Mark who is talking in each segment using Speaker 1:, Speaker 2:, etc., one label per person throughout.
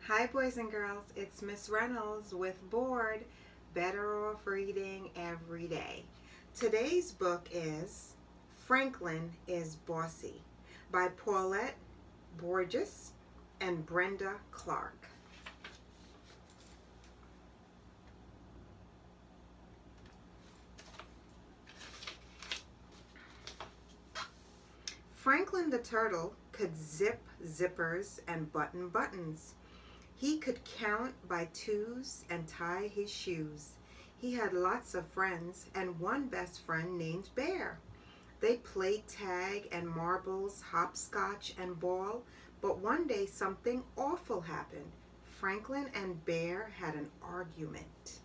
Speaker 1: Hi boys and girls, it's Miss Reynolds with B.O.R.E.D, Better Off Reading Every Day. Today's book is Franklin is Bossy by Paulette Borges and Brenda Clark. Franklin the turtle could zip zippers and button buttons. He could count by twos and tie his shoes. He had lots of friends and one best friend named Bear. They played tag and marbles, hopscotch and ball, but one day something awful happened. Franklin and Bear had an argument.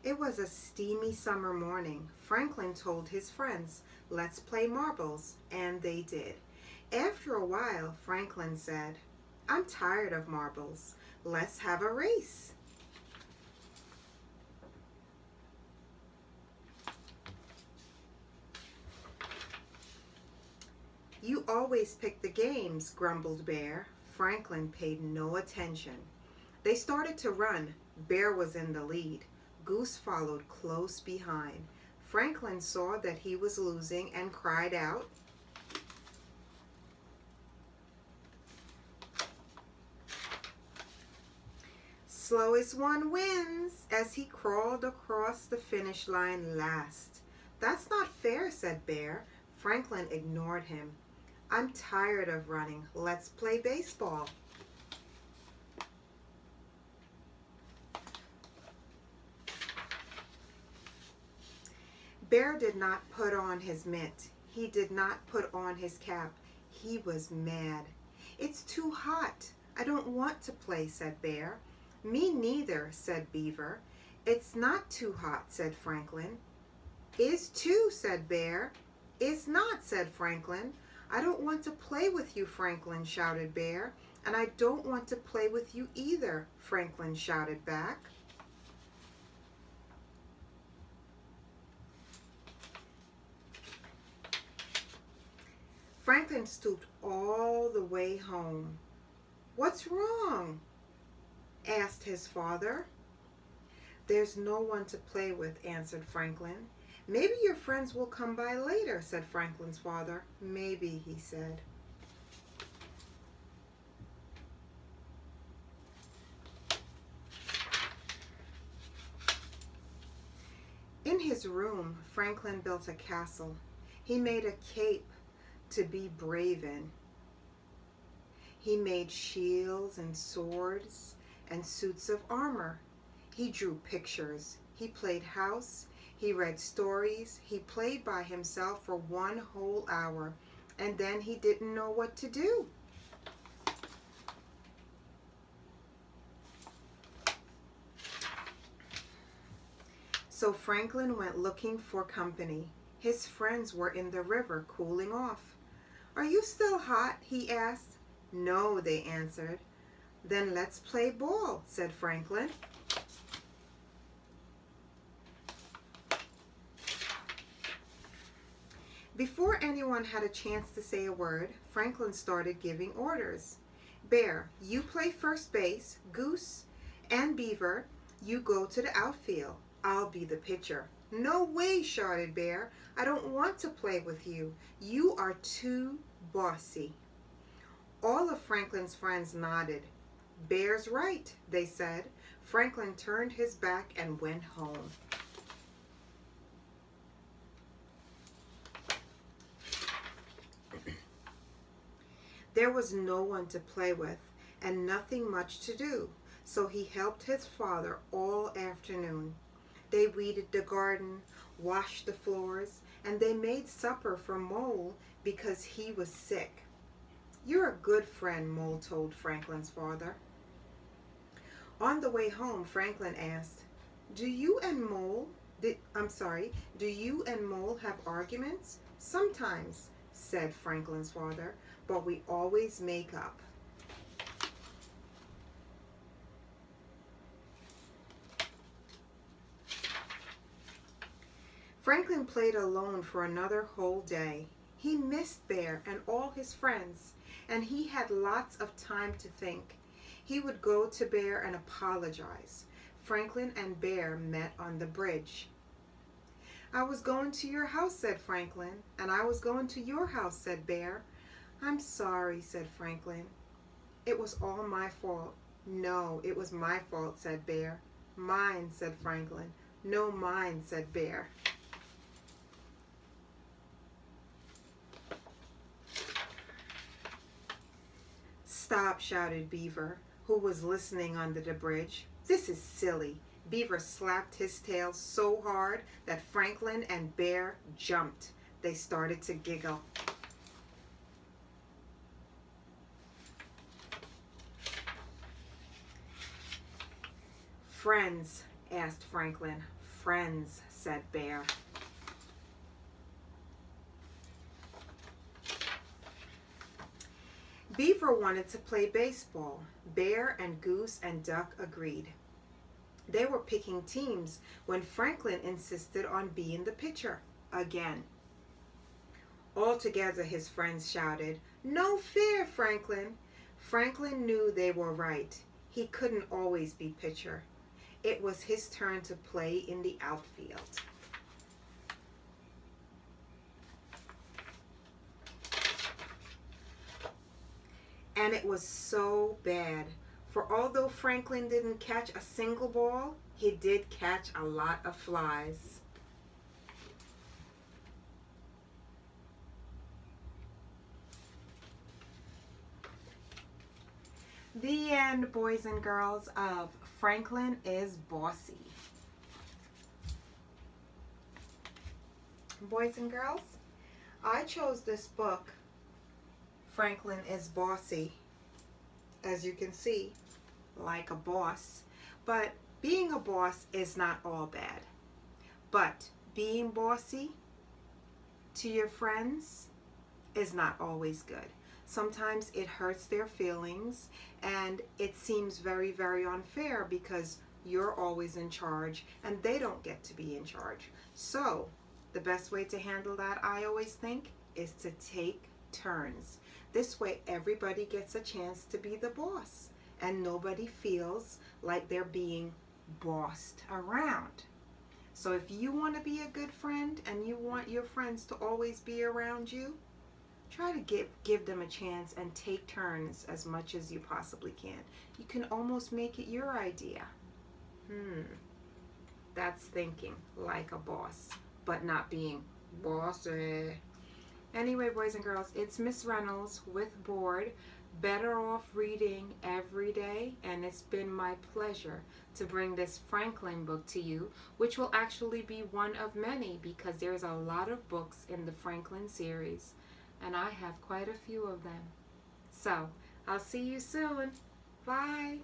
Speaker 1: It was a steamy summer morning. Franklin told his friends, "Let's play marbles," and they did. After a while, Franklin said, "I'm tired of marbles. Let's have a race." "You always pick the games," grumbled Bear. Franklin paid no attention. They started to run. Bear was in the lead. Goose followed close behind. Franklin saw that he was losing and cried out, "Slowest one wins," as he crawled across the finish line last. "That's not fair," said Bear. Franklin ignored him. "I'm tired of running. Let's play baseball." Bear did not put on his mitt. He did not put on his cap. He was mad. "It's too hot. I don't want to play," said Bear. "Me neither," said Beaver. "It's not too hot," said Franklin. "Is too," said Bear. "Is not," said Franklin. "I don't want to play with you," Franklin shouted Bear. "And I don't want to play with you either," Franklin shouted back. Franklin stooped all the way home. "What's wrong?" asked his father. "There's no one to play with," answered Franklin. "Maybe your friends will come by later," said Franklin's father. "Maybe," he said. In his room, Franklin built a castle. He made a cape to be brave in. He made shields and swords and suits of armor. He drew pictures. He played house. He read stories. He played by himself for 1 whole hour, and then he didn't know what to do. So Franklin went looking for company. His friends were in the river cooling off. "Are you still hot?" he asked. "No," they answered. "Then let's play ball," said Franklin. Before anyone had a chance to say a word, Franklin started giving orders. "Bear, you play first base. Goose and Beaver, you go to the outfield. I'll be the pitcher." "No way," shouted Bear. "I don't want to play with you. You are too bossy." All of Franklin's friends nodded. "Bear's right," they said. Franklin turned his back and went home. There was no one to play with and nothing much to do, so he helped his father all afternoon. They weeded the garden, washed the floors, and they made supper for Mole because he was sick. "You're a good friend," Mole told Franklin's father. On the way home, Franklin asked, Do you and Mole have arguments?" "Sometimes," said Franklin's father, "but we always make up." Franklin played alone for another whole day. He missed Bear and all his friends, and he had lots of time to think. He would go to Bear and apologize. Franklin and Bear met on the bridge. "I was going to your house," said Franklin. "And I was going to your house," said Bear. "I'm sorry," said Franklin. "It was all my fault." "No, it was my fault," said Bear. "Mine," said Franklin. "No, mine," said Bear. "Stop," shouted Beaver, who was listening under the bridge. "This is silly." Beaver slapped his tail so hard that Franklin and Bear jumped. They started to giggle. "Friends?" asked Franklin. "Friends," said Bear. Beaver wanted to play baseball. Bear and Goose and Duck agreed. They were picking teams when Franklin insisted on being the pitcher again. All together his friends shouted, "No fair, Franklin!" Franklin knew they were right. He couldn't always be pitcher. It was his turn to play in the outfield. And it was so bad, for although Franklin didn't catch a single ball, he did catch a lot of flies. The end, boys and girls, of Franklin is Bossy. Boys and girls, I chose this book, Franklin is Bossy, as you can see, like a boss. But being a boss is not all bad. But being bossy to your friends is not always good. Sometimes it hurts their feelings, and it seems very, very unfair because you're always in charge and they don't get to be in charge. So the best way to handle that, I always think, is to take turns. This way everybody gets a chance to be the boss and nobody feels like they're being bossed around. So if you want to be a good friend and you want your friends to always be around you, try to give them a chance and take turns as much as you possibly can. You can almost make it your idea. That's thinking like a boss, but not being bossy. Anyway, boys and girls, it's Miss Reynolds with B.O.R.E.D. Better Off Reading Every Day, and it's been my pleasure to bring this Franklin book to you, which will actually be one of many because there's a lot of books in the Franklin series, and I have quite a few of them. So, I'll see you soon. Bye.